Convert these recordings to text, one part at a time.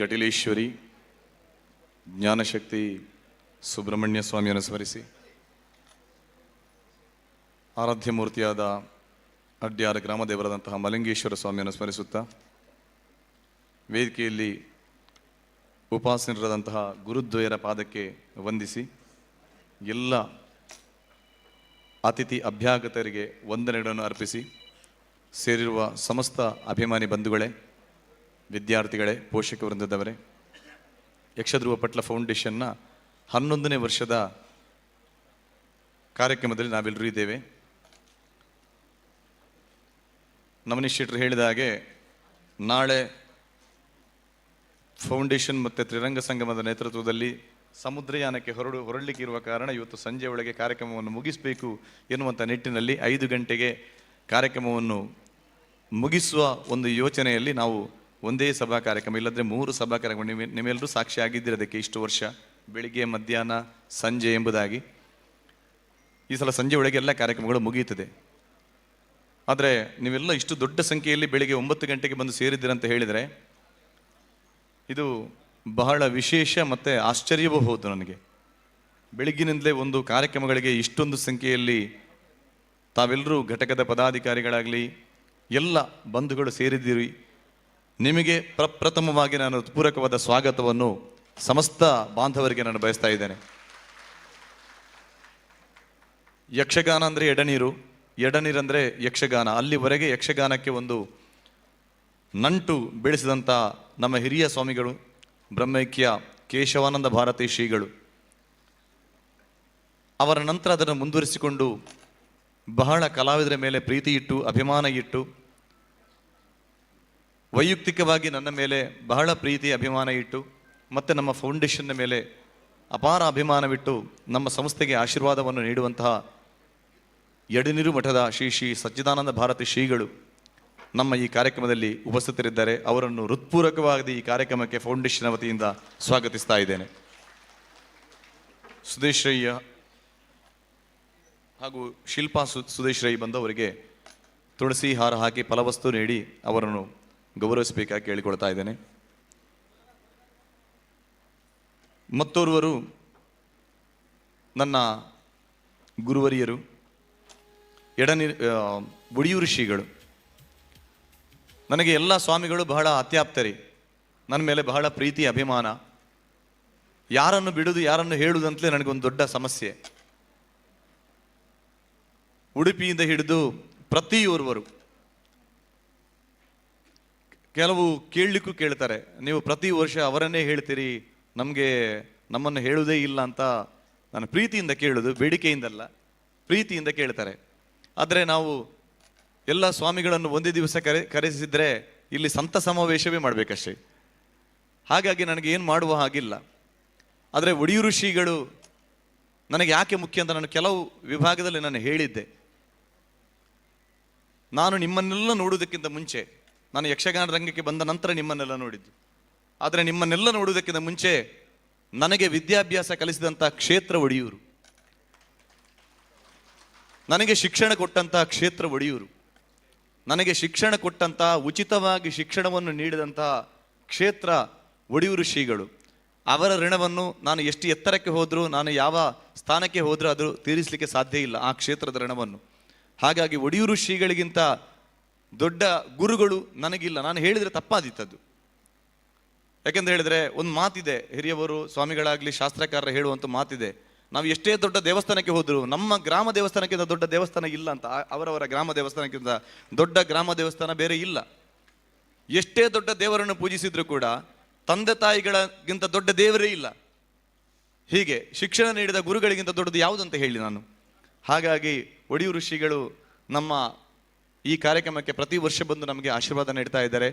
ಕಟೀಲೇಶ್ವರಿ ಜ್ಞಾನಶಕ್ತಿ ಸುಬ್ರಹ್ಮಣ್ಯ ಸ್ವಾಮಿಯನ್ನು ಸ್ಮರಿಸಿ, ಆರಾಧ್ಯ ಮೂರ್ತಿಯಾದ ಅಡ್ಯಾರ ಗ್ರಾಮದೇವರಾದಂತಹ ಮಲಂಗೇಶ್ವರ ಸ್ವಾಮಿಯನ್ನು ಸ್ಮರಿಸುತ್ತಾ, ವೇದಿಕೆಯಲ್ಲಿ ಉಪಾಸನರಾದಂತಹ ಗುರುದ್ವಯರ ಪಾದಕ್ಕೆ ವಂದಿಸಿ, ಎಲ್ಲ ಅತಿಥಿ ಅಭ್ಯಾಗತರಿಗೆ ವಂದನೆಗಳನ್ನು ಅರ್ಪಿಸಿ, ಸೇರಿರುವ ಸಮಸ್ತ ಅಭಿಮಾನಿ ಬಂಧುಗಳೇ, ವಿದ್ಯಾರ್ಥಿಗಳೇ, ಪೋಷಕ ವೃಂದದವರೇ, ಯಕ್ಷಧ್ರುವ ಪಟ್ಲ ಫೌಂಡೇಶನ್ನ 11ನೇ ವರ್ಷದ ಕಾರ್ಯಕ್ರಮದಲ್ಲಿ ನಾವೆಲ್ಲರೂ ಇದ್ದೇವೆ. ನಮನೀಶ್ ಶೆಟ್ಟರು ಹೇಳಿದ ಹಾಗೆ ನಾಳೆ ಫೌಂಡೇಶನ್ ಮತ್ತು ತ್ರಿರಂಗ ಸಂಗಮದ ನೇತೃತ್ವದಲ್ಲಿ ಸಮುದ್ರಯಾನಕ್ಕೆ ಹೊರಡಲಿಕ್ಕೆ ಇರುವ ಕಾರಣ ಇವತ್ತು ಸಂಜೆ ಒಳಗೆ ಕಾರ್ಯಕ್ರಮವನ್ನು ಮುಗಿಸಬೇಕು ಎನ್ನುವಂಥ ನಿಟ್ಟಿನಲ್ಲಿ 5 ಗಂಟೆಗೆ ಕಾರ್ಯಕ್ರಮವನ್ನು ಮುಗಿಸುವ ಒಂದು ಯೋಚನೆಯಲ್ಲಿ ನಾವು ಒಂದೇ ಸಭಾ ಕಾರ್ಯಕ್ರಮ, ಇಲ್ಲದ್ರೆ 3 ಸಭಾ ಕಾರ್ಯಕ್ರಮ, ನಿಮ್ಮೆಲ್ಲರೂ ಸಾಕ್ಷಿ ಆಗಿದ್ದಿರೋದಕ್ಕೆ ಇಷ್ಟು ವರ್ಷ ಬೆಳಿಗ್ಗೆ, ಮಧ್ಯಾಹ್ನ, ಸಂಜೆ ಎಂಬುದಾಗಿ. ಈ ಸಲ ಸಂಜೆ ಒಳಗೆ ಎಲ್ಲ ಕಾರ್ಯಕ್ರಮಗಳು ಮುಗಿಯುತ್ತದೆ. ಆದರೆ ನೀವೆಲ್ಲ ಇಷ್ಟು ದೊಡ್ಡ ಸಂಖ್ಯೆಯಲ್ಲಿ ಬೆಳಿಗ್ಗೆ 9 ಗಂಟೆಗೆ ಬಂದು ಸೇರಿದ್ದೀರಂತ ಹೇಳಿದರೆ ಇದು ಬಹಳ ವಿಶೇಷ ಮತ್ತು ಆಶ್ಚರ್ಯವೂ ಹೌದು. ನನಗೆ ಬೆಳಗ್ಗಿನಿಂದಲೇ ಒಂದು ಕಾರ್ಯಕ್ರಮಗಳಿಗೆ ಇಷ್ಟೊಂದು ಸಂಖ್ಯೆಯಲ್ಲಿ ತಾವೆಲ್ಲರೂ ಘಟಕದ ಪದಾಧಿಕಾರಿಗಳಾಗಲಿ ಎಲ್ಲ ಬಂಧುಗಳು ಸೇರಿದ್ದೀರಿ. ನಿಮಗೆ ಪ್ರಪ್ರಥಮವಾಗಿ ನಾನು ಪೂರಕವಾದ ಸ್ವಾಗತವನ್ನು ಸಮಸ್ತ ಬಾಂಧವರಿಗೆ ನಾನು ಬಯಸ್ತಾ ಇದ್ದೇನೆ. ಯಕ್ಷಗಾನ ಅಂದರೆ ಎಡನೀರು, ಎಡನೀರಂದರೆ ಯಕ್ಷಗಾನ. ಅಲ್ಲಿವರೆಗೆ ಯಕ್ಷಗಾನಕ್ಕೆ ಒಂದು ನಂಟು ಬೆಳೆಸಿದಂಥ ನಮ್ಮ ಹಿರಿಯ ಸ್ವಾಮಿಗಳು ಬ್ರಹ್ಮೈಕ್ಯ ಕೇಶವಾನಂದ ಭಾರತಿ ಶ್ರೀಗಳು, ಅವರ ನಂತರ ಅದನ್ನು ಮುಂದುವರಿಸಿಕೊಂಡು ಬಹಳ ಕಲಾವಿದರ ಮೇಲೆ ಪ್ರೀತಿ ಇಟ್ಟು, ಅಭಿಮಾನ ಇಟ್ಟು, ವೈಯಕ್ತಿಕವಾಗಿ ನನ್ನ ಮೇಲೆ ಬಹಳ ಪ್ರೀತಿ ಅಭಿಮಾನ ಇಟ್ಟು, ಮತ್ತು ನಮ್ಮ ಫೌಂಡೇಶನ್ನ ಮೇಲೆ ಅಪಾರ ಅಭಿಮಾನವಿಟ್ಟು ನಮ್ಮ ಸಂಸ್ಥೆಗೆ ಆಶೀರ್ವಾದವನ್ನು ನೀಡುವಂತಹ ಎಡನೀರು ಮಠದ ಶ್ರೀ ಶ್ರೀ ಸಚ್ಚಿದಾನಂದ ಭಾರತಿ ಶ್ರೀಗಳು ನಮ್ಮ ಈ ಕಾರ್ಯಕ್ರಮದಲ್ಲಿ ಉಪಸ್ಥಿತರಿದ್ದಾರೆ. ಅವರನ್ನು ಹೃತ್ಪೂರ್ವಕವಾಗಿ ಈ ಕಾರ್ಯಕ್ರಮಕ್ಕೆ ಫೌಂಡೇಶನ್ ವತಿಯಿಂದ ಸ್ವಾಗತಿಸ್ತಾ ಇದ್ದೇನೆ. ಸುದೇಶ್ ರೈ ಹಾಗೂ ಶಿಲ್ಪಾ ಸುದೇಶ್ ರೈ ಬಂದು ಅವರಿಗೆ ತುಳಸಿ ಹಾರ ಹಾಕಿ ಫಲವಸ್ತು ನೀಡಿ ಅವರನ್ನು ಗೌರವಿಸಬೇಕಾಗಿ ಕೇಳಿಕೊಳ್ತಾ ಇದ್ದೇನೆ. ಮತ್ತೋರ್ವರು ನನ್ನ ಗುರುವರಿಯರು ಬುಡಿಯೂರು ಶ್ರೀಗಳು. ನನಗೆ ಎಲ್ಲ ಸ್ವಾಮಿಗಳು ಬಹಳ ಅತ್ಯಾಪ್ತರಿ, ನನ್ನ ಮೇಲೆ ಬಹಳ ಪ್ರೀತಿ ಅಭಿಮಾನ. ಯಾರನ್ನು ಬಿಡುವುದು ಯಾರನ್ನು ಹೇಳುವುದಂತಲೇ ನನಗೊಂದು ದೊಡ್ಡ ಸಮಸ್ಯೆ. ಉಡುಪಿಯಿಂದ ಹಿಡಿದು ಪ್ರತಿಯೋರ್ವರು ಕೆಲವು ಕೇಳಲಿಕ್ಕೂ ಕೇಳ್ತಾರೆ, ನೀವು ಪ್ರತಿ ವರ್ಷ ಅವರನ್ನೇ ಹೇಳ್ತೀರಿ, ನಮ್ಮನ್ನು ಹೇಳುವುದೇ ಇಲ್ಲ ಅಂತ. ನಾನು ಪ್ರೀತಿಯಿಂದ ಕೇಳೋದು, ಬೇಡಿಕೆಯಿಂದಲ್ಲ, ಪ್ರೀತಿಯಿಂದ ಕೇಳ್ತಾರೆ. ಆದರೆ ನಾವು ಎಲ್ಲ ಸ್ವಾಮಿಗಳನ್ನು ಒಂದೇ ದಿವಸ ಕರೆಸಿದ್ರೆ ಇಲ್ಲಿ ಸಂತ ಸಮಾವೇಶವೇ ಮಾಡಬೇಕಷ್ಟೇ. ಹಾಗಾಗಿ ನನಗೆ ಏನು ಮಾಡುವ ಹಾಗಿಲ್ಲ. ಆದರೆ ಒಡಿಯೂರು ಶ್ರೀಗಳು ನನಗೆ ಯಾಕೆ ಮುಖ್ಯ ಅಂತ ನಾನು ಕೆಲವು ವಿಭಾಗದಲ್ಲಿ ನಾನು ಹೇಳಿದ್ದೆ. ನಾನು ನಿಮ್ಮನ್ನೆಲ್ಲ ನೋಡುವುದಕ್ಕಿಂತ ಮುಂಚೆ, ನಾನು ಯಕ್ಷಗಾನ ರಂಗಕ್ಕೆ ಬಂದ ನಂತರ ನಿಮ್ಮನ್ನೆಲ್ಲ ನೋಡಿದ್ದು. ಆದರೆ ನಿಮ್ಮನ್ನೆಲ್ಲ ನೋಡುವುದಕ್ಕಿಂತ ಮುಂಚೆ ನನಗೆ ವಿದ್ಯಾಭ್ಯಾಸ ಕಲಿಸಿದಂಥ ಕ್ಷೇತ್ರ ಒಡಿಯೂರು, ನನಗೆ ಶಿಕ್ಷಣ ಕೊಟ್ಟಂತಹ ಕ್ಷೇತ್ರ ಒಡಿಯೂರು, ನನಗೆ ಶಿಕ್ಷಣ ಕೊಟ್ಟಂಥ, ಉಚಿತವಾಗಿ ಶಿಕ್ಷಣವನ್ನು ನೀಡಿದಂತಹ ಕ್ಷೇತ್ರ ಒಡಿಯೂರು ಶ್ರೀಗಳು. ಅವರ ಋಣವನ್ನು ನಾನು ಎಷ್ಟು ಎತ್ತರಕ್ಕೆ ಹೋದರೂ, ನಾನು ಯಾವ ಸ್ಥಾನಕ್ಕೆ ಹೋದರೂ ಅದು ತೀರಿಸಲಿಕ್ಕೆ ಸಾಧ್ಯ ಇಲ್ಲ, ಆ ಕ್ಷೇತ್ರದ ಋಣವನ್ನು. ಹಾಗಾಗಿ ಒಡಿಯೂರು ಶ್ರೀಗಳಿಗಿಂತ ದೊಡ್ಡ ಗುರುಗಳು ನನಗಿಲ್ಲ. ನಾನು ಹೇಳಿದರೆ ತಪ್ಪಾದಿತ್ತದು. ಯಾಕೆಂತ ಹೇಳಿದರೆ ಒಂದು ಮಾತಿದೆ, ಹಿರಿಯವರು ಸ್ವಾಮಿಗಳಾಗಲಿ ಶಾಸ್ತ್ರಕಾರರು ಹೇಳುವಂಥ ಮಾತಿದೆ, ನಾವು ಎಷ್ಟೇ ದೊಡ್ಡ ದೇವಸ್ಥಾನಕ್ಕೆ ಹೋದರೂ ನಮ್ಮ ಗ್ರಾಮ ದೇವಸ್ಥಾನಕ್ಕಿಂತ ದೊಡ್ಡ ದೇವಸ್ಥಾನ ಇಲ್ಲ ಅಂತ. ಅವರವರ ಗ್ರಾಮ ದೇವಸ್ಥಾನಕ್ಕಿಂತ ದೊಡ್ಡ ಗ್ರಾಮ ದೇವಸ್ಥಾನ ಬೇರೆ ಇಲ್ಲ. ಎಷ್ಟೇ ದೊಡ್ಡ ದೇವರನ್ನು ಪೂಜಿಸಿದ್ರು ಕೂಡ ತಂದೆ ತಾಯಿಗಳಿಗಿಂತ ದೊಡ್ಡ ದೇವರೇ ಇಲ್ಲ. ಹೀಗೆ ಶಿಕ್ಷಣ ನೀಡಿದ ಗುರುಗಳಿಗಿಂತ ದೊಡ್ಡದು ಯಾವುದಂತ ಹೇಳಿ ನಾನು. ಹಾಗಾಗಿ ಒಡಿಯೂರು ಶ್ರೀಗಳು ನಮ್ಮ ಈ ಕಾರ್ಯಕ್ರಮಕ್ಕೆ ಪ್ರತಿ ವರ್ಷ ಬಂದು ನಮಗೆ ಆಶೀರ್ವಾದ ನೀಡ್ತಾ ಇದ್ದಾರೆ.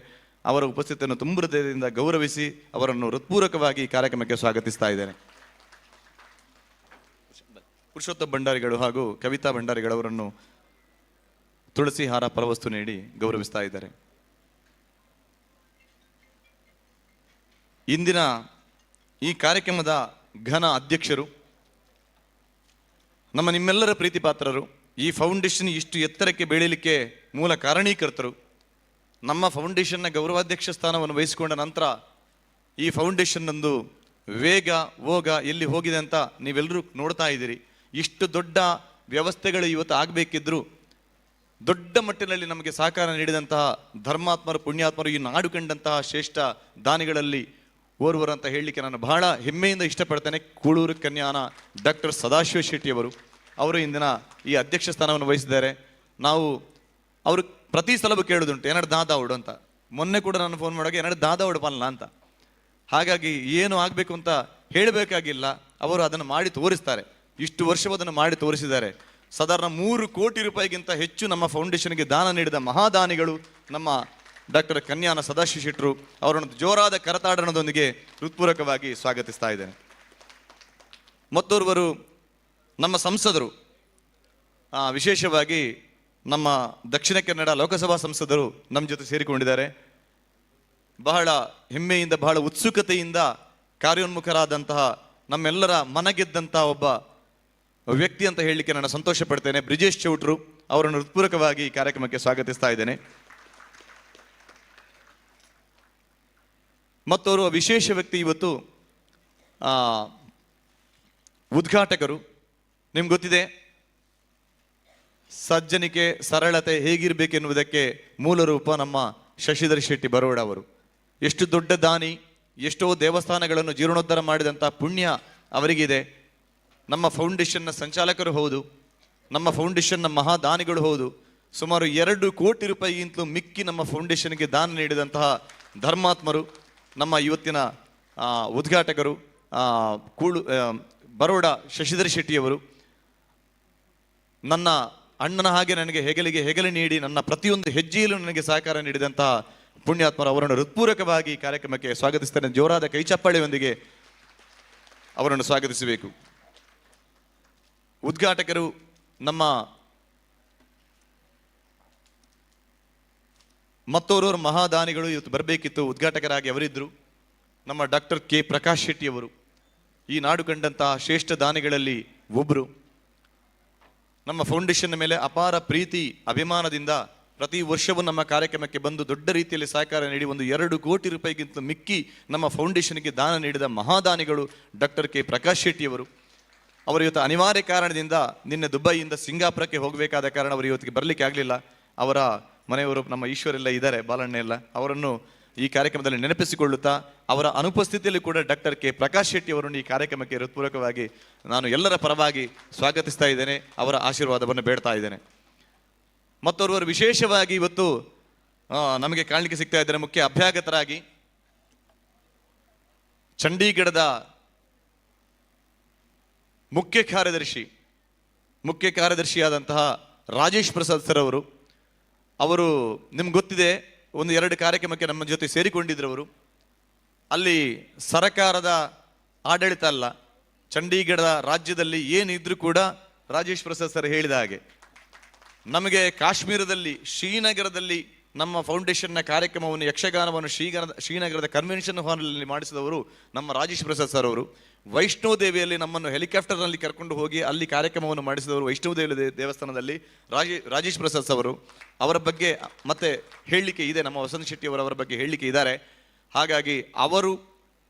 ಅವರ ಉಪಸ್ಥಿತಿಯನ್ನು ತುಂಬ ಹೃದಯದಿಂದ ಗೌರವಿಸಿ ಅವರನ್ನು ಹೃತ್ಪೂರ್ವಕವಾಗಿ ಈ ಕಾರ್ಯಕ್ರಮಕ್ಕೆ ಸ್ವಾಗತಿಸ್ತಾ ಇದ್ದೇನೆ. ಪುರುಷೋತ್ತಮ ಭಂಡಾರಿಗಳು ಹಾಗೂ ಕವಿತಾ ಭಂಡಾರಿಗಳವರನ್ನು ತುಳಸಿ ಹಾರ ಫಲವಸ್ತು ನೀಡಿ ಗೌರವಿಸ್ತಾ ಇದ್ದಾರೆ. ಇಂದಿನ ಈ ಕಾರ್ಯಕ್ರಮದ ಘನ ಅಧ್ಯಕ್ಷರು, ನಿಮ್ಮೆಲ್ಲರ ಪ್ರೀತಿ ಪಾತ್ರರು, ಈ ಫೌಂಡೇಶನ್ ಇಷ್ಟು ಎತ್ತರಕ್ಕೆ ಬೆಳೀಲಿಕ್ಕೆ ಮೂಲ ಕಾರಣೀಕರ್ತರು, ನಮ್ಮ ಫೌಂಡೇಶನ್ನ ಗೌರವಾಧ್ಯಕ್ಷ ಸ್ಥಾನವನ್ನು ವಹಿಸಿಕೊಂಡ ನಂತರ ಈ ಫೌಂಡೇಶನ್ ಒಂದು ವೇಗ ಹೋಗ ಎಲ್ಲಿ ಹೋಗಿದೆ ಅಂತ ನೀವೆಲ್ಲರೂ ನೋಡ್ತಾ ಇದ್ದೀರಿ. ಇಷ್ಟು ದೊಡ್ಡ ವ್ಯವಸ್ಥೆಗಳು ಇವತ್ತು ಆಗಬೇಕಿದ್ರು ದೊಡ್ಡ ಮಟ್ಟಿನಲ್ಲಿ ನಮಗೆ ಸಹಕಾರ ನೀಡಿದಂತಹ ಧರ್ಮಾತ್ಮರು, ಪುಣ್ಯಾತ್ಮರು, ಈ ನಾಡು ಕಂಡಂತಹ ಶ್ರೇಷ್ಠ ದಾನಿಗಳಲ್ಲಿ ಓರ್ವರು ಅಂತ ಹೇಳಲಿಕ್ಕೆ ನಾನು ಬಹಳ ಹೆಮ್ಮೆಯಿಂದ ಇಷ್ಟಪಡ್ತೇನೆ. ಕೂಳೂರು ಕನ್ಯಾನ ಡಾಕ್ಟರ್ ಸದಾಶಿವ ಶೆಟ್ಟಿಯವರು. ಅವರು ಇಂದಿನ ಈ ಅಧ್ಯಕ್ಷ ಸ್ಥಾನವನ್ನು ವಹಿಸಿದ್ದಾರೆ. ನಾವು ಅವರು ಪ್ರತಿ ಸಲವೂ ಕೇಳೋದುಂಟು, ಏನಾರು ದಾದಾ ಉಡು ಅಂತ. ಮೊನ್ನೆ ಕೂಡ ನಾನು ಫೋನ್ ಮಾಡುವಾಗ ಏನಾರು ದಾದಾ ಉಡಬಲ್ಲ ಅಂತ. ಹಾಗಾಗಿ ಏನು ಆಗಬೇಕು ಅಂತ ಹೇಳಬೇಕಾಗಿಲ್ಲ, ಅವರು ಅದನ್ನು ಮಾಡಿ ತೋರಿಸ್ತಾರೆ. ಇಷ್ಟು ವರ್ಷವೂ ಅದನ್ನು ಮಾಡಿ ತೋರಿಸಿದ್ದಾರೆ. ಸಾಧಾರಣ 3 ಕೋಟಿ ರೂಪಾಯಿಗಿಂತ ಹೆಚ್ಚು ನಮ್ಮ ಫೌಂಡೇಶನ್ಗೆ ದಾನ ನೀಡಿದ ಮಹಾದಾನಿಗಳು ನಮ್ಮ ಡಾಕ್ಟರ್ ಕನ್ಯಾನ ಸದಾಶಿವ ಶೆಟ್ಟರು. ಅವರನ್ನು ಜೋರಾದ ಕರತಾಡನದೊಂದಿಗೆ ಹೃತ್ಪೂರ್ವಕವಾಗಿ ಸ್ವಾಗತಿಸ್ತಾ ಇದ್ದೇನೆ. ಮತ್ತೋರ್ವರು ನಮ್ಮ ಸಂಸದರು, ವಿಶೇಷವಾಗಿ ನಮ್ಮ ದಕ್ಷಿಣ ಕನ್ನಡ ಲೋಕಸಭಾ ಸಂಸದರು ನಮ್ಮ ಜೊತೆ ಸೇರಿಕೊಂಡಿದ್ದಾರೆ. ಬಹಳ ಹೆಮ್ಮೆಯಿಂದ, ಬಹಳ ಉತ್ಸುಕತೆಯಿಂದ ಕಾರ್ಯೋನ್ಮುಖರಾದಂತಹ, ನಮ್ಮೆಲ್ಲರ ಮನಗೆದ್ದಂತಹ ಒಬ್ಬ ವ್ಯಕ್ತಿ ಅಂತ ಹೇಳಲಿಕ್ಕೆ ನಾನು ಸಂತೋಷ ಪಡ್ತೇನೆ. ಬ್ರಿಜೇಶ್ ಚೌಟ್ರು ಅವರನ್ನು ಹೃತ್ಪೂರ್ವಕವಾಗಿ ಈ ಕಾರ್ಯಕ್ರಮಕ್ಕೆ ಸ್ವಾಗತಿಸ್ತಾ ಇದ್ದೇನೆ. ಮತ್ತವರು ವಿಶೇಷ ವ್ಯಕ್ತಿ ಇವತ್ತು ಉದ್ಘಾಟಕರು. ನಿಮ್ಗೆ ಗೊತ್ತಿದೆ, ಸಜ್ಜನಿಕೆ, ಸರಳತೆ ಹೇಗಿರಬೇಕೆನ್ನುವುದಕ್ಕೆ ಮೂಲ ರೂಪ ನಮ್ಮ ಶಶಿಧರ್ ಶೆಟ್ಟಿ ಬರೋಡ ಅವರು. ಎಷ್ಟು ದೊಡ್ಡ ದಾನಿ, ಎಷ್ಟೋ ದೇವಸ್ಥಾನಗಳನ್ನು ಜೀರ್ಣೋದ್ಧಾರ ಮಾಡಿದಂಥ ಪುಣ್ಯ ಅವರಿಗಿದೆ. ನಮ್ಮ ಫೌಂಡೇಶನ್ನ ಸಂಚಾಲಕರು ಹೌದು, ನಮ್ಮ ಫೌಂಡೇಶನ್ನ ಮಹಾದಾನಿಗಳು ಹೌದು. ಸುಮಾರು 2 ಕೋಟಿ ರೂಪಾಯಿಗಿಂತಲೂ ಮಿಕ್ಕಿ ನಮ್ಮ ಫೌಂಡೇಶನ್ಗೆ ದಾನ ನೀಡಿದಂತಹ ಧರ್ಮಾತ್ಮರು ನಮ್ಮ ಇವತ್ತಿನ ಉದ್ಘಾಟಕರು ಬರೋಡ ಶಶಿಧರ್ ಶೆಟ್ಟಿಯವರು. ನನ್ನ ಅಣ್ಣನ ಹಾಗೆ ನನಗೆ ಹೆಗಲಿಗೆ ಹೆಗಲು ನೀಡಿ ನನ್ನ ಪ್ರತಿಯೊಂದು ಹೆಜ್ಜೆಯಲ್ಲೂ ನನಗೆ ಸಹಕಾರ ನೀಡಿದಂತಹ ಪುಣ್ಯಾತ್ಮರು. ಅವರನ್ನು ಹೃತ್ಪೂರ್ವಕವಾಗಿ ಈ ಕಾರ್ಯಕ್ರಮಕ್ಕೆ ಸ್ವಾಗತಿಸ್ತೇನೆ. ಜೋರಾದ ಕೈಚಪ್ಪಾಳೆಯೊಂದಿಗೆ ಅವರನ್ನು ಸ್ವಾಗತಿಸಬೇಕು. ಉದ್ಘಾಟಕರು ನಮ್ಮ ಮತ್ತೋರ್ವರು ಮಹಾದಾನಿಗಳು ಇವತ್ತು ಬರಬೇಕಿತ್ತು, ಉದ್ಘಾಟಕರಾಗಿ ಅವರಿದ್ದರು. ನಮ್ಮ ಡಾಕ್ಟರ್ ಕೆ ಪ್ರಕಾಶ್ ಶೆಟ್ಟಿಯವರು ಈ ನಾಡು ಕಂಡಂತಹ ಶ್ರೇಷ್ಠ ದಾನಿಗಳಲ್ಲಿ ಒಬ್ಬರು. ನಮ್ಮ ಫೌಂಡೇಶನ್ ಮೇಲೆ ಅಪಾರ ಪ್ರೀತಿ ಅಭಿಮಾನದಿಂದ ಪ್ರತಿ ವರ್ಷವೂ ನಮ್ಮ ಕಾರ್ಯಕ್ರಮಕ್ಕೆ ಬಂದು ದೊಡ್ಡ ರೀತಿಯಲ್ಲಿ ಸಹಕಾರ ನೀಡಿ 2 ಕೋಟಿ ರೂಪಾಯಿಗಿಂತ ಮಿಕ್ಕಿ ನಮ್ಮ ಫೌಂಡೇಶನ್ಗೆ ದಾನ ನೀಡಿದ ಮಹಾದಾನಿಗಳು ಡಾಕ್ಟರ್ ಕೆ ಪ್ರಕಾಶ್ ಶೆಟ್ಟಿಯವರು. ಅವರು ಇವತ್ತು ಅನಿವಾರ್ಯ ಕಾರಣದಿಂದ ನಿನ್ನೆ ದುಬೈಯಿಂದ ಸಿಂಗಾಪುರಕ್ಕೆ ಹೋಗಬೇಕಾದ ಕಾರಣ ಅವರು ಇವತ್ತಿಗೆ ಬರಲಿಕ್ಕೆ ಆಗಲಿಲ್ಲ. ಅವರ ಮನೆಯವರು ನಮ್ಮ ಈಶ್ವರೆಲ್ಲ ಇದ್ದಾರೆ, ಬಾಲಣ್ಣ ಎಲ್ಲ, ಅವರನ್ನು ಈ ಕಾರ್ಯಕ್ರಮದಲ್ಲಿ ನೆನಪಿಸಿಕೊಳ್ಳುತ್ತಾ ಅವರ ಅನುಪಸ್ಥಿತಿಯಲ್ಲಿ ಕೂಡ ಡಾಕ್ಟರ್ ಕೆ ಪ್ರಕಾಶ್ ಶೆಟ್ಟಿ ಅವರನ್ನು ಈ ಕಾರ್ಯಕ್ರಮಕ್ಕೆ ಹೃತ್ಪೂರ್ವಕವಾಗಿ ನಾನು ಎಲ್ಲರ ಪರವಾಗಿ ಸ್ವಾಗತಿಸ್ತಾ ಇದ್ದೇನೆ, ಅವರ ಆಶೀರ್ವಾದವನ್ನು ಬೇಡ್ತಾ ಇದ್ದೇನೆ. ಮತ್ತೋರ್ವರು ವಿಶೇಷವಾಗಿ ಇವತ್ತು ನಮಗೆ ಕಾಣಲಿಕ್ಕೆ ಸಿಗ್ತಾ ಇದ್ದಾರೆ. ಮುಖ್ಯ ಅಭ್ಯಾಗತರಾಗಿ ಚಂಡೀಗಢದ ಮುಖ್ಯ ಕಾರ್ಯದರ್ಶಿಯಾದಂತಹ ರಾಜೇಶ್ ಪ್ರಸಾದ್ ಸರ್ ಅವರು. ಅವರು ನಿಮ್ಗೆ ಗೊತ್ತಿದೆ, 1-2 ಕಾರ್ಯಕ್ರಮಕ್ಕೆ ನಮ್ಮ ಜೊತೆ ಸೇರಿಕೊಂಡಿದ್ರು. ಅವರು ಅಲ್ಲಿ ಸರಕಾರದ ಆಡಳಿತ ಅಲ್ಲ, ಚಂಡೀಗಢ ರಾಜ್ಯದಲ್ಲಿ ಏನಿದ್ರು ಕೂಡ ರಾಜೇಶ್ ಪ್ರಸಾದ್ ಸರ್ ಹೇಳಿದ ಹಾಗೆ ನಮಗೆ ಕಾಶ್ಮೀರದಲ್ಲಿ ಶ್ರೀನಗರದಲ್ಲಿ ನಮ್ಮ ಫೌಂಡೇಶನ್ನ ಕಾರ್ಯಕ್ರಮವನ್ನು, ಯಕ್ಷಗಾನವನ್ನು ಶ್ರೀನಗರದ ಕನ್ವೆನ್ಷನ್ ಹಾಲ್ನಲ್ಲಿ ಮಾಡಿಸಿದವರು ನಮ್ಮ ರಾಜೇಶ್ ಪ್ರಸಾದ್ ಸರ್ ಅವರು. ವೈಷ್ಣೋದೇವಿಯಲ್ಲಿ ನಮ್ಮನ್ನು ಹೆಲಿಕಾಪ್ಟರ್ನಲ್ಲಿ ಕರ್ಕೊಂಡು ಹೋಗಿ ಅಲ್ಲಿ ಕಾರ್ಯಕ್ರಮವನ್ನು ಮಾಡಿಸಿದವರು ವೈಷ್ಣೋದೇವಿ ದೇವಸ್ಥಾನದಲ್ಲಿ ರಾಜೇಶ್ ಪ್ರಸಾದ್ ಅವರು. ಅವರ ಬಗ್ಗೆ ಮತ್ತೆ ಹೇಳಲಿಕ್ಕೆ ಇದೆ, ನಮ್ಮ ವಸಂತ್ ಶೆಟ್ಟಿ ಅವರ ಬಗ್ಗೆ ಹೇಳಲಿಕ್ಕೆ ಇದ್ದಾರೆ. ಹಾಗಾಗಿ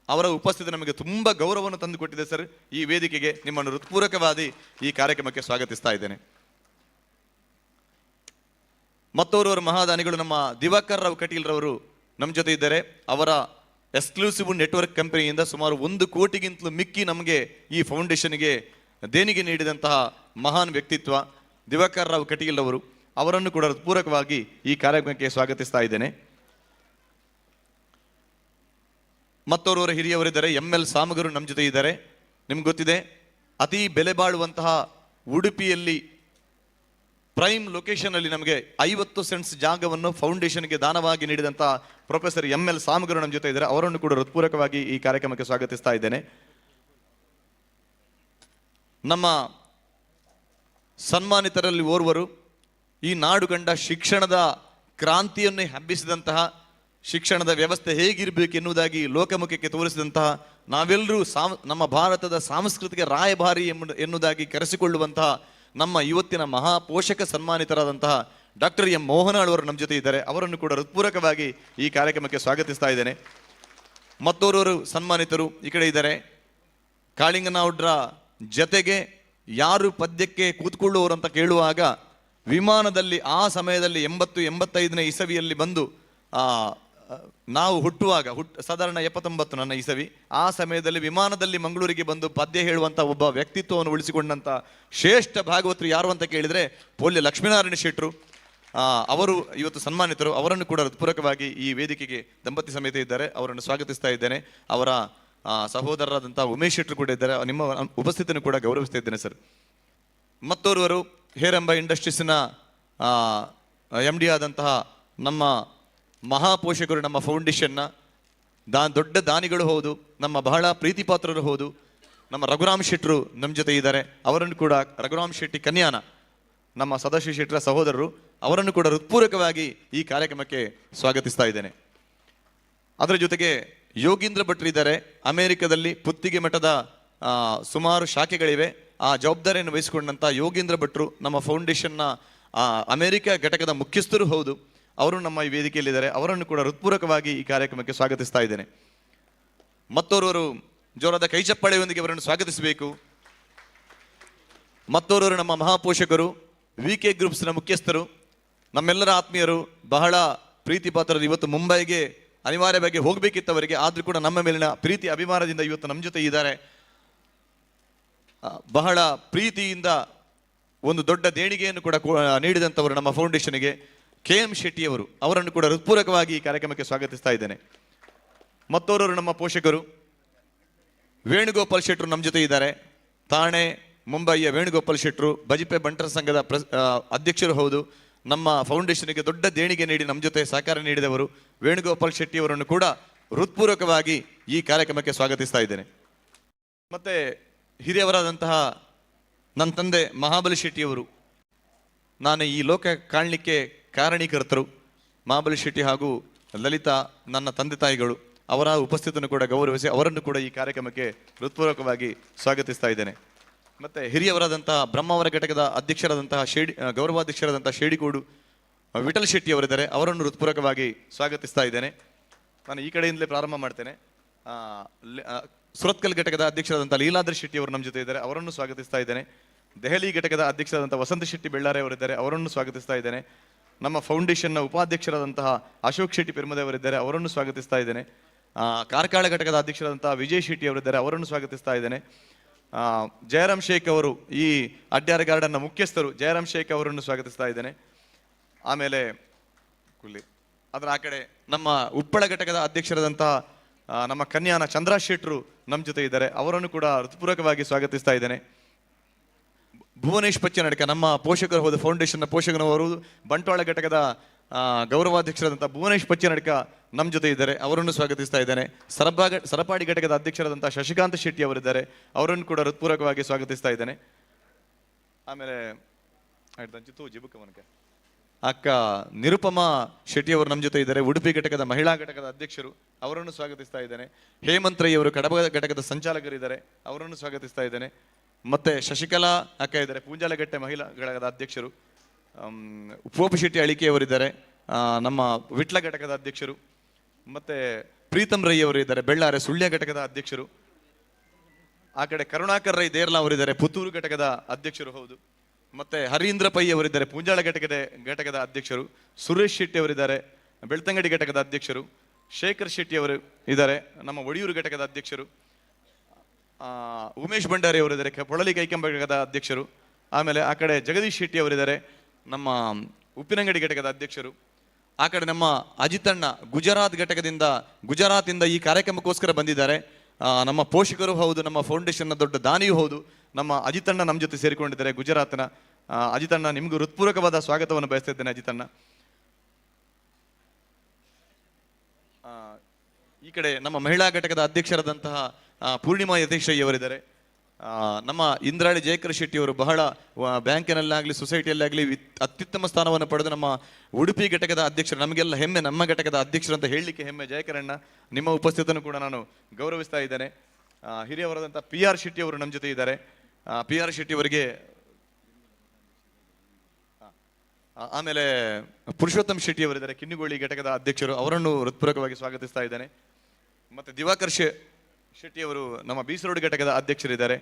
ಅವರ ಉಪಸ್ಥಿತಿ ನಮಗೆ ತುಂಬ ಗೌರವವನ್ನು ತಂದು ಕೊಟ್ಟಿದೆ ಸರ್. ಈ ವೇದಿಕೆಗೆ ನಿಮ್ಮನ್ನು ಹೃತ್ಪೂರ್ವಕವಾಗಿ ಈ ಕಾರ್ಯಕ್ರಮಕ್ಕೆ ಸ್ವಾಗತಿಸ್ತಾ ಇದ್ದೇನೆ. ಮತ್ತೋರ್ವರ ಮಹಾದಾನಿಗಳು ನಮ್ಮ ದಿವಾಕರ್ ರಾವ್ ಕಟೀಲ್ ರವರು ನಮ್ಮ ಜೊತೆ ಇದ್ದಾರೆ. ಅವರ ಎಕ್ಸ್ಕ್ಲೂಸಿವ್ ನೆಟ್ವರ್ಕ್ ಕಂಪನಿಯಿಂದ ಸುಮಾರು 1 ಕೋಟಿಗಿಂತಲೂ ಮಿಕ್ಕಿ ನಮಗೆ ಈ ಫೌಂಡೇಶನ್ಗೆ ದೇಣಿಗೆ ನೀಡಿದಂತಹ ಮಹಾನ್ ವ್ಯಕ್ತಿತ್ವ ದಿವಾಕರ್ ರಾವ್ ಕಟೀಲ್ ಅವರು. ಅವರನ್ನು ಕೂಡ ಪೂರಕವಾಗಿ ಈ ಕಾರ್ಯಕ್ರಮಕ್ಕೆ ಸ್ವಾಗತಿಸ್ತಾ ಇದ್ದೇನೆ. ಮತ್ತೋರ್ವರ ಹಿರಿಯವರಿದ್ದಾರೆ, ML ಸಾಮಗರು ನಮ್ಮ ಜೊತೆ ಇದ್ದಾರೆ. ನಿಮ್ಗೆ ಗೊತ್ತಿದೆ, ಅತಿ ಬೆಲೆ ಬಾಳುವಂತಹ ಉಡುಪಿಯಲ್ಲಿ ಪ್ರೈಮ್ ಲೊಕೇಶನ್ ಅಲ್ಲಿ ನಮಗೆ 50 ಸೆಂಟ್ಸ್ ಜಾಗವನ್ನು ಫೌಂಡೇಶನ್ಗೆ ದಾನವಾಗಿ ನೀಡಿದಂತಹ ಪ್ರೊಫೆಸರ್ ML ಸಾಮಗರು ನಮ್ಮ ಜೊತೆ ಇದ್ದಾರೆ. ಅವರನ್ನು ಕೂಡ ಹೃತ್ಪೂರ್ವಕವಾಗಿ ಈ ಕಾರ್ಯಕ್ರಮಕ್ಕೆ ಸ್ವಾಗತಿಸ್ತಾ ಇದ್ದೇನೆ. ನಮ್ಮ ಸನ್ಮಾನಿತರಲ್ಲಿ ಓರ್ವರು ಈ ನಾಡು ಕಂಡ ಶಿಕ್ಷಣದ ಕ್ರಾಂತಿಯನ್ನೇ ಹಬ್ಬಿಸಿದಂತಹ, ಶಿಕ್ಷಣದ ವ್ಯವಸ್ಥೆ ಹೇಗಿರಬೇಕು ಎನ್ನುವುದಾಗಿ ಲೋಕಮುಖಕ್ಕೆ ತೋರಿಸಿದಂತಹ, ನಾವೆಲ್ಲರೂ ನಮ್ಮ ಭಾರತದ ಸಾಂಸ್ಕೃತಿಕ ರಾಯಭಾರಿ ಎನ್ನುವುದಾಗಿ ಕರೆಸಿಕೊಳ್ಳುವಂತಹ ನಮ್ಮ ಇವತ್ತಿನ ಮಹಾಪೋಷಕ ಸನ್ಮಾನಿತರಾದಂತಹ ಡಾಕ್ಟರ್ ಎಂ ಮೋಹನಾಳ್ ಅವರು ನಮ್ಮ ಜೊತೆ ಇದ್ದಾರೆ. ಅವರನ್ನು ಕೂಡ ಹೃತ್ಪೂರ್ವಕವಾಗಿ ಈ ಕಾರ್ಯಕ್ರಮಕ್ಕೆ ಸ್ವಾಗತಿಸ್ತಾ ಇದ್ದೇನೆ. ಮತ್ತೋರ್ವರು ಸನ್ಮಾನಿತರು ಈ ಕಡೆ ಇದ್ದಾರೆ. ಕಾಳಿಂಗನೌಡ್ರ ಜತೆಗೆ ಯಾರು ಪದ್ಯಕ್ಕೆ ಕೂತ್ಕೊಳ್ಳುವರು ಅಂತ ಕೇಳುವಾಗ ವಿಮಾನದಲ್ಲಿ ಆ ಸಮಯದಲ್ಲಿ 85ನೇ ಇಸವಿಯಲ್ಲಿ ಬಂದು ನಾವು ಹುಟ್ಟುವಾಗ ಸಾಧಾರಣ 79 ನನ್ನ ಇಸವಿ, ಆ ಸಮಯದಲ್ಲಿ ವಿಮಾನದಲ್ಲಿ ಮಂಗಳೂರಿಗೆ ಬಂದು ಪದ್ಯ ಹೇಳುವಂತ ಒಬ್ಬ ವ್ಯಕ್ತಿತ್ವವನ್ನು ಉಳಿಸಿಕೊಂಡಂತ ಶ್ರೇಷ್ಠ ಭಾಗವತರು ಯಾರು ಅಂತ ಕೇಳಿದ್ರೆ ಪೋಲ್ಯ ಲಕ್ಷ್ಮೀನಾರಾಯಣ ಶೆಟ್ರು. ಅವರು ಇವತ್ತು ಸನ್ಮಾನಿತರು. ಅವರನ್ನು ಕೂಡ ಹೃತ್ಪೂರ್ವಕವಾಗಿ ಈ ವೇದಿಕೆಗೆ ದಂಪತಿ ಸಮೇತ ಇದ್ದಾರೆ, ಅವರನ್ನು ಸ್ವಾಗತಿಸ್ತಾ ಇದ್ದೇನೆ. ಅವರ ಸಹೋದರರಾದಂತಹ ಉಮೇಶ್ ಶೆಟ್ರು ಕೂಡ ಇದ್ದಾರೆ, ನಿಮ್ಮ ಉಪಸ್ಥಿತಿಯನ್ನು ಕೂಡ ಗೌರವಿಸ್ತಾ ಇದ್ದೇನೆ ಸರ್. ಮತ್ತೋರ್ವರು ಹೇರಂಬ ಇಂಡಸ್ಟ್ರೀಸ್ನ MD ಆದಂತಹ ನಮ್ಮ ಮಹಾಪೋಷಕರು, ನಮ್ಮ ಫೌಂಡೇಶನ್ನ ದೊಡ್ಡ ದಾನಿಗಳು ಹೌದು, ನಮ್ಮ ಬಹಳ ಪ್ರೀತಿ ಪಾತ್ರರು ಹೌದು, ನಮ್ಮ ರಘುರಾಮ್ ಶೆಟ್ರು ನಮ್ಮ ಜೊತೆ ಇದ್ದಾರೆ. ಅವರನ್ನು ಕೂಡ, ರಘುರಾಮ್ ಶೆಟ್ಟಿ ಕನ್ಯಾನ ನಮ್ಮ ಸದಾಶಿವ ಶೆಟ್ಟರ ಸಹೋದರರು, ಅವರನ್ನು ಕೂಡ ಹೃತ್ಪೂರ್ವಕವಾಗಿ ಈ ಕಾರ್ಯಕ್ರಮಕ್ಕೆ ಸ್ವಾಗತಿಸ್ತಾ ಇದ್ದೇನೆ. ಅದರ ಜೊತೆಗೆ ಯೋಗೀಂದ್ರ ಭಟ್ರು ಇದ್ದಾರೆ. ಅಮೆರಿಕದಲ್ಲಿ ಪುತ್ತಿಗೆ ಮಠದ ಸುಮಾರು ಶಾಖೆಗಳಿವೆ, ಆ ಜವಾಬ್ದಾರಿಯನ್ನು ವಹಿಸಿಕೊಂಡಂತ ಯೋಗೀಂದ್ರ ಭಟ್ರು ನಮ್ಮ ಫೌಂಡೇಶನ್ನ ಅಮೆರಿಕ ಘಟಕದ ಮುಖ್ಯಸ್ಥರು ಹೌದು, ಅವರು ನಮ್ಮ ಈ ವೇದಿಕೆಯಲ್ಲಿದ್ದಾರೆ. ಅವರನ್ನು ಕೂಡ ಹೃತ್ಪೂರ್ವಕವಾಗಿ ಈ ಕಾರ್ಯಕ್ರಮಕ್ಕೆ ಸ್ವಾಗತಿಸ್ತಾ ಇದ್ದೇನೆ. ಮತ್ತೋರ್ವರು ಜೋರಾದ ಕೈಚಪ್ಪಾಳೆಯೊಂದಿಗೆ ಅವರನ್ನು ಸ್ವಾಗತಿಸಬೇಕು. ಮತ್ತೋರ್ವರು ನಮ್ಮ ಮಹಾಪೋಷಕರು, VK ಗ್ರೂಪ್ಸ್ನ ಮುಖ್ಯಸ್ಥರು, ನಮ್ಮೆಲ್ಲರ ಆತ್ಮೀಯರು, ಬಹಳ ಪ್ರೀತಿ ಪಾತ್ರರು. ಇವತ್ತು ಮುಂಬೈಗೆ ಅನಿವಾರ್ಯವಾಗಿ ಹೋಗ್ಬೇಕಿತ್ತವರಿಗೆ, ಆದ್ರೂ ಕೂಡ ನಮ್ಮ ಮೇಲಿನ ಪ್ರೀತಿ ಅಭಿಮಾನದಿಂದ ಇವತ್ತು ನಮ್ಮ ಜೊತೆ ಇದ್ದಾರೆ. ಬಹಳ ಪ್ರೀತಿಯಿಂದ ಒಂದು ದೊಡ್ಡ ದೇಣಿಗೆಯನ್ನು ಕೂಡ ನೀಡಿದಂಥವರು ನಮ್ಮ ಫೌಂಡೇಶನ್ಗೆ KM ಶೆಟ್ಟಿ ಅವರು, ಅವರನ್ನು ಕೂಡ ಹೃತ್ಪೂರ್ವಕವಾಗಿ ಈ ಕಾರ್ಯಕ್ರಮಕ್ಕೆ ಸ್ವಾಗತಿಸ್ತಾ ಇದ್ದೇನೆ. ಮತ್ತೋರ್ವರು ನಮ್ಮ ಪೋಷಕರು ವೇಣುಗೋಪಾಲ್ ಶೆಟ್ರು ನಮ್ಮ ಜೊತೆ ಇದ್ದಾರೆ. ಥಾಣೆ ಮುಂಬಯಿಯ ವೇಣುಗೋಪಾಲ್ ಶೆಟ್ರು ಬಜಿಪೆ ಬಂಟರ ಸಂಘದ ಅಧ್ಯಕ್ಷರು ಹೌದು, ನಮ್ಮ ಫೌಂಡೇಶನ್ಗೆ ದೊಡ್ಡ ದೇಣಿಗೆ ನೀಡಿ ನಮ್ಮ ಜೊತೆ ಸಹಕಾರ ನೀಡಿದವರು ವೇಣುಗೋಪಾಲ್ ಶೆಟ್ಟಿ ಅವರನ್ನು ಕೂಡ ಹೃತ್ಪೂರ್ವಕವಾಗಿ ಈ ಕಾರ್ಯಕ್ರಮಕ್ಕೆ ಸ್ವಾಗತಿಸ್ತಾ ಇದ್ದೇನೆ. ಮತ್ತೆ ಹಿರಿಯವರಾದಂತಹ ನನ್ನ ತಂದೆ ಮಹಾಬಲಿ ಶೆಟ್ಟಿಯವರು, ನಾನು ಈ ಲೋಕ ಕಾಣಲಿಕ್ಕೆ ಕಾರಣೀಕರ್ತರು. ಮಹಾಬಲಿ ಶೆಟ್ಟಿ ಹಾಗೂ ಲಲಿತಾ ನನ್ನ ತಂದೆ ತಾಯಿಗಳು, ಅವರ ಉಪಸ್ಥಿತಿಯನ್ನು ಕೂಡ ಗೌರವಿಸಿ ಅವರನ್ನು ಕೂಡ ಈ ಕಾರ್ಯಕ್ರಮಕ್ಕೆ ಹೃತ್ಪೂರ್ವಕವಾಗಿ ಸ್ವಾಗತಿಸ್ತಾ ಇದ್ದೇನೆ. ಮತ್ತೆ ಹಿರಿಯವರಾದಂತಹ ಬ್ರಹ್ಮಾವರ ಘಟಕದ ಅಧ್ಯಕ್ಷರಾದಂತಹ ಗೌರವಾಧ್ಯಕ್ಷರಾದಂತಹ ಶೇಡಿಕೋಡು ವಿಠಲ್ ಶೆಟ್ಟಿ ಅವರಿದ್ದಾರೆ, ಅವರನ್ನು ಹೃತ್ಪೂರ್ವಕವಾಗಿ ಸ್ವಾಗತಿಸ್ತಾ ಇದ್ದೇನೆ. ನಾನು ಈ ಕಡೆಯಿಂದಲೇ ಪ್ರಾರಂಭ ಮಾಡ್ತೇನೆ. ಸುರತ್ಕಲ್ ಘಟಕದ ಅಧ್ಯಕ್ಷರಾದಂತಹ ಲೀಲಾದ್ರಿ ಶೆಟ್ಟಿ ಅವರು ನಮ್ಮ ಜೊತೆ ಇದ್ದಾರೆ, ಅವರನ್ನು ಸ್ವಾಗತಿಸ್ತಾ ಇದ್ದೇನೆ. ದೆಹಲಿ ಘಟಕದ ಅಧ್ಯಕ್ಷರಾದಂತಹ ವಸಂತ ಶೆಟ್ಟಿ ಬೆಳ್ಳಾರೆ ಅವರಿದ್ದಾರೆ, ಅವರನ್ನು ಸ್ವಾಗತಿಸ್ತಾ ಇದ್ದೇನೆ. ನಮ್ಮ ಫೌಂಡೇಶನ್ನ ಉಪಾಧ್ಯಕ್ಷರಾದಂತಹ ಅಶೋಕ್ ಶೆಟ್ಟಿ ಪೆರ್ಮದೆ ಅವರಿದ್ದಾರೆ, ಅವರನ್ನು ಸ್ವಾಗತಿಸ್ತಾ ಇದ್ದೇನೆ. ಕಾರ್ಕಳ ಘಟಕದ ಅಧ್ಯಕ್ಷರಾದಂತಹ ವಿಜಯ್ ಶೆಟ್ಟಿ ಅವರಿದ್ದಾರೆ, ಅವರನ್ನು ಸ್ವಾಗತಿಸ್ತಾ ಇದ್ದೇನೆ. ಜಯರಾಮ್ ಶೇಖ್ ಅವರು, ಈ ಅಡ್ಯಾರ ಗಾರ್ಡನ್ನ ಮುಖ್ಯಸ್ಥರು, ಜಯರಾಮ್ ಶೇಖ್ ಅವರನ್ನು ಸ್ವಾಗತಿಸ್ತಾ ಇದ್ದೇನೆ. ಆಮೇಲೆ ಅದರ ಆ ಕಡೆ ನಮ್ಮ ಉಪ್ಪಳ ಘಟಕದ ಅಧ್ಯಕ್ಷರಾದಂತಹ ನಮ್ಮ ಕನ್ಯಾನ ಚಂದ್ರ ಶೆಟ್ರು ನಮ್ಮ ಜೊತೆ ಇದ್ದಾರೆ, ಅವರನ್ನು ಕೂಡ ಹೃತ್ಪೂರ್ವಕವಾಗಿ ಸ್ವಾಗತಿಸ್ತಾ ಇದ್ದೇನೆ. ಭುವನೇಶ್ ಪಚ್ಚನಡ್ಕ ನಮ್ಮ ಪೋಷಕರು ಹೋದ ಫೌಂಡೇಶನ್ನ ಪೋಷಕರವರು, ಬಂಟ್ವಾಳ ಘಟಕದ ಗೌರವಾಧ್ಯಕ್ಷರಾದಂತಹ ಭುವನೇಶ್ ಪಚ್ಚನಡ್ಕ ನಮ್ಮ ಜೊತೆ ಇದ್ದಾರೆ, ಅವರನ್ನು ಸ್ವಾಗತಿಸ್ತಾ ಇದ್ದೇನೆ. ಸರಪಾಡಿ ಘಟಕದ ಅಧ್ಯಕ್ಷರಾದಂತಹ ಶಶಿಕಾಂತ್ ಶೆಟ್ಟಿ ಅವರಿದ್ದಾರೆ, ಅವರನ್ನು ಕೂಡ ಹೃತ್ಪೂರ್ವಕವಾಗಿ ಸ್ವಾಗತಿಸ್ತಾ ಇದ್ದೇನೆ. ಆಮೇಲೆ ಅಕ್ಕ ನಿರುಪಮಾ ಶೆಟ್ಟಿ ಅವರು ನಮ್ಮ ಜೊತೆ ಇದ್ದಾರೆ, ಉಡುಪಿ ಘಟಕದ ಮಹಿಳಾ ಘಟಕದ ಅಧ್ಯಕ್ಷರು, ಅವರನ್ನು ಸ್ವಾಗತಿಸ್ತಾ ಇದ್ದೇನೆ. ಹೇಮಂತ್ ರೈ ಅವರು ಕಡಬ ಘಟಕದ ಸಂಚಾಲಕರಿದ್ದಾರೆ, ಅವರನ್ನು ಸ್ವಾಗತಿಸ್ತಾ ಇದ್ದೇನೆ. ಮತ್ತೆ ಶಶಿಕಲಾ ಅಕ್ಕ ಇದ್ದಾರೆ, ಪೂಂಜಾಲಗಟ್ಟೆ ಮಹಿಳಾ ಘಟಕದ ಅಧ್ಯಕ್ಷರು. ಉಪೋಪ ಶೆಟ್ಟಿ ಅಳಿಕೆಯವರಿದ್ದಾರೆ, ನಮ್ಮ ವಿಟ್ಲ ಘಟಕದ ಅಧ್ಯಕ್ಷರು. ಮತ್ತೆ ಪ್ರೀತಮ್ ರೈ ಅವರು ಇದ್ದಾರೆ, ಬೆಳ್ಳಾರೆ ಸುಳ್ಯ ಘಟಕದ ಅಧ್ಯಕ್ಷರು. ಆ ಕಡೆ ಕರುಣಾಕರ್ ರೈ ದೇರ್ಲಾ ಅವರಿದ್ದಾರೆ, ಪುತ್ತೂರು ಘಟಕದ ಅಧ್ಯಕ್ಷರು ಹೌದು. ಮತ್ತೆ ಹರೀಂದ್ರ ಪೈ ಅವರಿದ್ದಾರೆ, ಪೂಂಜಾಳ ಘಟಕದ ಅಧ್ಯಕ್ಷರು. ಸುರೇಶ್ ಶೆಟ್ಟಿ ಅವರಿದ್ದಾರೆ, ಬೆಳ್ತಂಗಡಿ ಘಟಕದ ಅಧ್ಯಕ್ಷರು. ಶೇಖರ್ ಶೆಟ್ಟಿ ಅವರು ಇದ್ದಾರೆ, ನಮ್ಮ ಒಡಿಯೂರು ಘಟಕದ ಅಧ್ಯಕ್ಷರು. ಉಮೇಶ್ ಭಂಡಾರಿ ಅವರಿದ್ದಾರೆ, ಪೊಳಲಿ ಕೈಕಂಬ ಘಟಕದ ಅಧ್ಯಕ್ಷರು. ಆಮೇಲೆ ಆ ಕಡೆ ಜಗದೀಶ್ ಶೆಟ್ಟಿ ಅವರಿದ್ದಾರೆ, ನಮ್ಮ ಉಪ್ಪಿನಂಗಡಿ ಘಟಕದ ಅಧ್ಯಕ್ಷರು. ಆ ಕಡೆ ನಮ್ಮ ಅಜಿತಣ್ಣ ಗುಜರಾತಿಂದ ಈ ಕಾರ್ಯಕ್ರಮಕ್ಕೋಸ್ಕರ ಬಂದಿದ್ದಾರೆ. ನಮ್ಮ ಪೋಷಕರು ಹೌದು, ನಮ್ಮ ಫೌಂಡೇಶನ್ನ ದೊಡ್ಡ ದಾನಿಯೂ ಹೌದು. ನಮ್ಮ ಅಜಿತಣ್ಣ ನಮ್ಮ ಜೊತೆ ಸೇರಿಕೊಂಡಿದ್ದಾರೆ, ಗುಜರಾತ್ನ ಅಜಿತಣ್ಣ. ನಿಮಗೂ ಹೃತ್ಪೂರ್ವಕವಾದ ಸ್ವಾಗತವನ್ನು ಬಯಸ್ತಾ ಇದ್ದೇನೆ ಅಜಿತಣ್ಣ. ಈ ಕಡೆ ನಮ್ಮ ಮಹಿಳಾ ಘಟಕದ ಅಧ್ಯಕ್ಷರಾದಂತಹ ಪೂರ್ಣಿಮಾ ಯತೀಶ್ ಅವರಿದ್ದಾರೆ. ನಮ್ಮ ಇಂದ್ರಾಳಿ ಜಯಕರ್ ಶೆಟ್ಟಿ ಅವರು ಬಹಳ ಬ್ಯಾಂಕಿನಲ್ಲಾಗಲಿ ಸೊಸೈಟಿಯಲ್ಲಾಗಲಿ ಅತ್ಯುತ್ತಮ ಸ್ಥಾನವನ್ನು ಪಡೆದು ನಮ್ಮ ಉಡುಪಿ ಘಟಕದ ಅಧ್ಯಕ್ಷರು, ನಮಗೆಲ್ಲ ಹೆಮ್ಮೆ, ನಮ್ಮ ಘಟಕದ ಅಧ್ಯಕ್ಷರು ಅಂತ ಹೇಳಲಿಕ್ಕೆ ಹೆಮ್ಮೆ. ಜಯಕರಣ್ಣ, ನಿಮ್ಮ ಉಪಸ್ಥಿತಿಯನ್ನು ಕೂಡ ನಾನು ಗೌರವಿಸ್ತಾ ಇದ್ದೇನೆ. ಹಿರಿಯವರಾದಂಥ PR ಶೆಟ್ಟಿ ಅವರು ನಮ್ಮ ಜೊತೆ ಇದ್ದಾರೆ. PR ಶೆಟ್ಟಿ ಅವರಿಗೆ, ಆಮೇಲೆ ಪುರುಷೋತ್ತಮ್ ಶೆಟ್ಟಿ ಅವರಿದ್ದಾರೆ, ಕಿನ್ನಿಗೋಳಿ ಘಟಕದ ಅಧ್ಯಕ್ಷರು, ಅವರನ್ನು ಹೃತ್ಪೂರ್ವಕವಾಗಿ ಸ್ವಾಗತಿಸ್ತಾ ಇದ್ದೇನೆ. ಮತ್ತು ದಿವಾಕರ್ ಶೆಟ್ಟಿ ಅವರು ನಮ್ಮ ಬೀಸರೋಡ್ ಘಟಕದ ಅಧ್ಯಕ್ಷರಿದ್ದಾರೆ,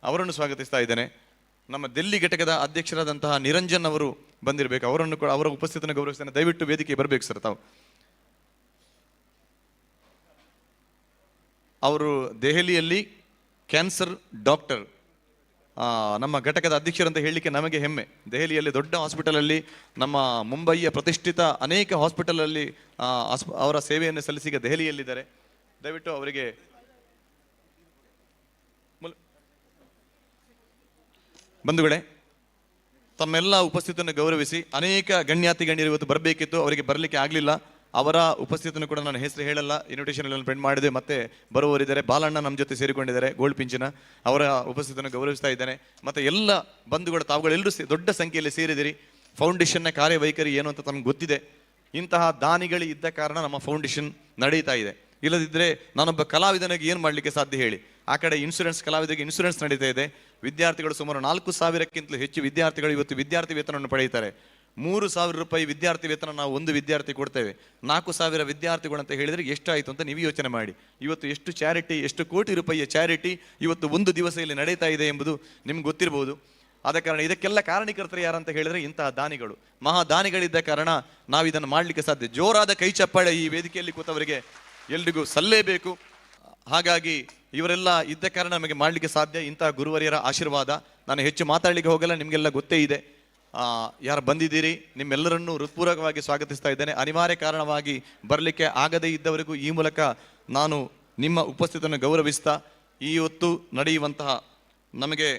ಅವರನ್ನು ಸ್ವಾಗತಿಸ್ತಾ ಇದ್ದೇನೆ. ನಮ್ಮ ದಿಲ್ಲಿ ಘಟಕದ ಅಧ್ಯಕ್ಷರಾದಂತಹ ನಿರಂಜನ್ ಅವರು ಬಂದಿರಬೇಕು, ಅವರನ್ನು ಕೂಡ ಅವರ ಉಪಸ್ಥಿತಿಯನ್ನು ಗೌರವಿಸ್ತೇನೆ. ದಯವಿಟ್ಟು ವೇದಿಕೆ ಬರಬೇಕು ಸರ್ ತಾವು. ಅವರು ದೆಹಲಿಯಲ್ಲಿ ಕ್ಯಾನ್ಸರ್ ಡಾಕ್ಟರ್, ನಮ್ಮ ಘಟಕದ ಅಧ್ಯಕ್ಷರಂತ ಹೇಳಲಿಕ್ಕೆ ನಮಗೆ ಹೆಮ್ಮೆ. ದೆಹಲಿಯಲ್ಲಿ ದೊಡ್ಡ ಹಾಸ್ಪಿಟಲಲ್ಲಿ, ನಮ್ಮ ಮುಂಬಯಿಯ ಪ್ರತಿಷ್ಠಿತ ಅನೇಕ ಹಾಸ್ಪಿಟಲಲ್ಲಿ ಅವರ ಸೇವೆಯನ್ನು ಸಲ್ಲಿಸಿ ಈಗ ದೆಹಲಿಯಲ್ಲಿದ್ದಾರೆ. ದಯವಿಟ್ಟು ಅವರಿಗೆ ಬಂಧುಗಳೇ, ತಮ್ಮೆಲ್ಲ ಉಪಸ್ಥಿತಿಯನ್ನು ಗೌರವಿಸಿ ಅನೇಕ ಗಣ್ಯರು ಇವತ್ತು ಬರಬೇಕಿತ್ತು, ಅವರಿಗೆ ಬರಲಿಕ್ಕೆ ಆಗಲಿಲ್ಲ. ಅವರ ಉಪಸ್ಥಿತಿಯನ್ನು ಕೂಡ ನಾನು ಹೆಸರು ಹೇಳಲ್ಲ, ಇನ್ವಿಟೇಷನ್ ಎಲ್ಲ ಪ್ರಿಂಟ್ ಮಾಡಿದೆ. ಮತ್ತೆ ಬರುವವರಿದ್ದಾರೆ, ಬಾಲಣ್ಣ ನಮ್ಮ ಜೊತೆ ಸೇರಿಕೊಂಡಿದ್ದಾರೆ, ಗೋಲ್ಡ್ ಪಿಂಚಿನ, ಅವರ ಉಪಸ್ಥಿತಿಯನ್ನು ಗೌರವಿಸ್ತಾ ಇದ್ದೇನೆ. ಮತ್ತು ಎಲ್ಲ ಬಂಧುಗಳು ತಾವುಗಳೆಲ್ಲರೂ ದೊಡ್ಡ ಸಂಖ್ಯೆಯಲ್ಲಿ ಸೇರಿದಿರಿ. ಫೌಂಡೇಶನ್ನ ಕಾರ್ಯವೈಖರಿ ಏನು ಅಂತ ತಮ್ಗೆ ಗೊತ್ತಿದೆ. ಇಂತಹ ದಾನಿಗಳು ಇದ್ದ ಕಾರಣ ನಮ್ಮ ಫೌಂಡೇಶನ್ ನಡೀತಾ ಇದೆ. ಇಲ್ಲದಿದ್ದರೆ ನಾನೊಬ್ಬ ಕಲಾವಿದನಿಗೆ ಏನು ಮಾಡಲಿಕ್ಕೆ ಸಾಧ್ಯ ಹೇಳಿ? ಆ ಕಡೆ ಇನ್ಶೂರೆನ್ಸ್, ಕಲಾವಿದರಿಗೆ ಇನ್ಶೂರೆನ್ಸ್ ನಡೀತಾ ಇದೆ. ವಿದ್ಯಾರ್ಥಿಗಳು ಸುಮಾರು 4,000ಕ್ಕಿಂತಲೂ ಹೆಚ್ಚು ವಿದ್ಯಾರ್ಥಿಗಳು ಇವತ್ತು ವಿದ್ಯಾರ್ಥಿ ವೇತನವನ್ನು ಪಡೆಯುತ್ತಾರೆ. 3,000 ರೂಪಾಯಿ ವಿದ್ಯಾರ್ಥಿ ವೇತನ ನಾವು ಒಂದು ವಿದ್ಯಾರ್ಥಿ ಕೊಡ್ತೇವೆ. 4,000 ವಿದ್ಯಾರ್ಥಿಗಳು ಅಂತ ಹೇಳಿದರೆ ಎಷ್ಟಾಯಿತು ಅಂತ ನೀವು ಯೋಚನೆ ಮಾಡಿ. ಇವತ್ತು ಎಷ್ಟು ಚಾರಿಟಿ, ಎಷ್ಟು ಕೋಟಿ ರೂಪಾಯಿಯ ಚಾರಿಟಿ ಇವತ್ತು ಒಂದು ದಿವಸ ಇಲ್ಲಿ ನಡೀತಾ ಇದೆ ಎಂಬುದು ನಿಮ್ಗೆ ಗೊತ್ತಿರಬಹುದು. ಆದ ಕಾರಣ ಇದಕ್ಕೆಲ್ಲ ಕಾರಣೀಕರ್ತರು ಯಾರಂತ ಹೇಳಿದರೆ ಇಂತಹ ದಾನಿಗಳು, ಮಹಾ ದಾನಿಗಳಿದ್ದ ಕಾರಣ ನಾವು ಇದನ್ನು ಮಾಡಲಿಕ್ಕೆ ಸಾಧ್ಯ. ಜೋರಾದ ಕೈ ಚಪ್ಪಾಳೆ ಈ ವೇದಿಕೆಯಲ್ಲಿ ಕೂತವರಿಗೆ ಎಲ್ರಿಗೂ ಸಲ್ಲೇಬೇಕು. ಹಾಗಾಗಿ ಇವರೆಲ್ಲ ಇದ್ದ ಕಾರಣ ನಮಗೆ ಮಾಡಲಿಕ್ಕೆ ಸಾಧ್ಯ. ಇಂತಹ ಗುರುವರಿಯರ ಆಶೀರ್ವಾದ. ನಾನು ಹೆಚ್ಚು ಮಾತಾಡಲಿಕ್ಕೆ ಹೋಗಲ್ಲ, ನಿಮಗೆಲ್ಲ ಗೊತ್ತೇ ಇದೆ. ಯಾರು ಬಂದಿದ್ದೀರಿ ನಿಮ್ಮೆಲ್ಲರನ್ನೂ ಹೃತ್ಪೂರ್ವಕವಾಗಿ ಸ್ವಾಗತಿಸ್ತಾ ಇದ್ದೇನೆ. ಅನಿವಾರ್ಯ ಕಾರಣವಾಗಿ ಬರಲಿಕ್ಕೆ ಆಗದೇ ಇದ್ದವರಿಗೂ ಈ ಮೂಲಕ ನಾನು ನಿಮ್ಮ ಉಪಸ್ಥಿತಿಯನ್ನು ಗೌರವಿಸ್ತಾ, ಇವತ್ತು ನಡೆಯುವಂತಹ ನಮಗೆ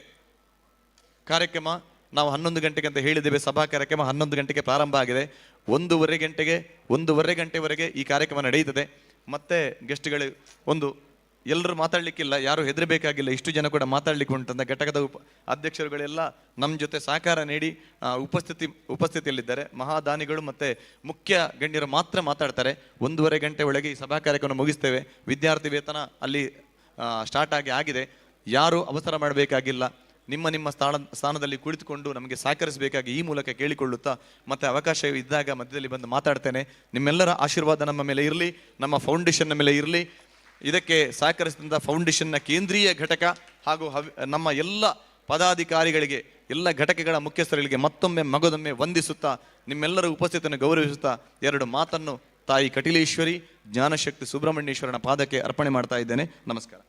ಕಾರ್ಯಕ್ರಮ ನಾವು 11 ಗಂಟೆಗೆ ಅಂತ ಹೇಳಿದ್ದೇವೆ. ಸಭಾ ಕಾರ್ಯಕ್ರಮ 11 ಗಂಟೆಗೆ ಪ್ರಾರಂಭ ಆಗಿದೆ. 1:30 ಗಂಟೆವರೆಗೆ ಈ ಕಾರ್ಯಕ್ರಮ ನಡೆಯುತ್ತದೆ. ಮತ್ತೆ ಗೆಸ್ಟ್ಗಳು ಎಲ್ಲರೂ ಮಾತಾಡಲಿಕ್ಕಿಲ್ಲ, ಯಾರು ಹೆದರಬೇಕಾಗಿಲ್ಲ, ಇಷ್ಟು ಜನ ಕೂಡ ಮಾತಾಡಲಿಕ್ಕೆ ಉಂಟಂತ ಘಟಕದ ಅಧ್ಯಕ್ಷರುಗಳೆಲ್ಲ ನಮ್ಮ ಜೊತೆ ಸಹಕಾರ ನೀಡಿ ಉಪಸ್ಥಿತಿಯಲ್ಲಿದ್ದಾರೆ. ಮಹಾದಾನಿಗಳು ಮತ್ತು ಮುಖ್ಯ ಗಣ್ಯರು ಮಾತ್ರ ಮಾತಾಡ್ತಾರೆ. 1:30 ಗಂಟೆ ಒಳಗೆ ಈ ಸಭಾ ಕಾರ್ಯಕ್ರಮ ಮುಗಿಸ್ತೇವೆ. ವಿದ್ಯಾರ್ಥಿ ವೇತನ ಅಲ್ಲಿ ಸ್ಟಾರ್ಟ್ ಆಗಿದೆ. ಯಾರು ಅವಸರ ಮಾಡಬೇಕಾಗಿಲ್ಲ. ನಿಮ್ಮ ಸ್ಥಾನದಲ್ಲಿ ಕುಳಿತುಕೊಂಡು ನಮಗೆ ಸಹಕರಿಸಬೇಕಾಗಿ ಈ ಮೂಲಕ ಕೇಳಿಕೊಳ್ಳುತ್ತಾ, ಮತ್ತೆ ಅವಕಾಶ ಇದ್ದಾಗ ಮಧ್ಯದಲ್ಲಿ ಬಂದು ಮಾತಾಡ್ತೇನೆ. ನಿಮ್ಮೆಲ್ಲರ ಆಶೀರ್ವಾದ ನಮ್ಮ ಮೇಲೆ ಇರಲಿ, ನಮ್ಮ ಫೌಂಡೇಶನ್ನ ಮೇಲೆ ಇರಲಿ. ಇದಕ್ಕೆ ಸಹಕರಿಸಿದಂಥ ಫೌಂಡೇಶನ್ನ ಕೇಂದ್ರೀಯ ಘಟಕ ಹಾಗೂ ನಮ್ಮ ಎಲ್ಲ ಪದಾಧಿಕಾರಿಗಳಿಗೆ, ಎಲ್ಲ ಘಟಕಗಳ ಮುಖ್ಯಸ್ಥರುಗಳಿಗೆ ಮತ್ತೊಮ್ಮೆ ವಂದಿಸುತ್ತಾ, ನಿಮ್ಮೆಲ್ಲರ ಉಪಸ್ಥಿತಿಯನ್ನು ಗೌರವಿಸುತ್ತಾ 2 ಮಾತನ್ನು ತಾಯಿ ಕಟಿಲೇಶ್ವರಿ ಜ್ಞಾನಶಕ್ತಿ ಸುಬ್ರಹ್ಮಣ್ಯೇಶ್ವರನ ಪಾದಕ್ಕೆ ಅರ್ಪಣೆ ಮಾಡ್ತಾ ಇದ್ದೇನೆ. ನಮಸ್ಕಾರ.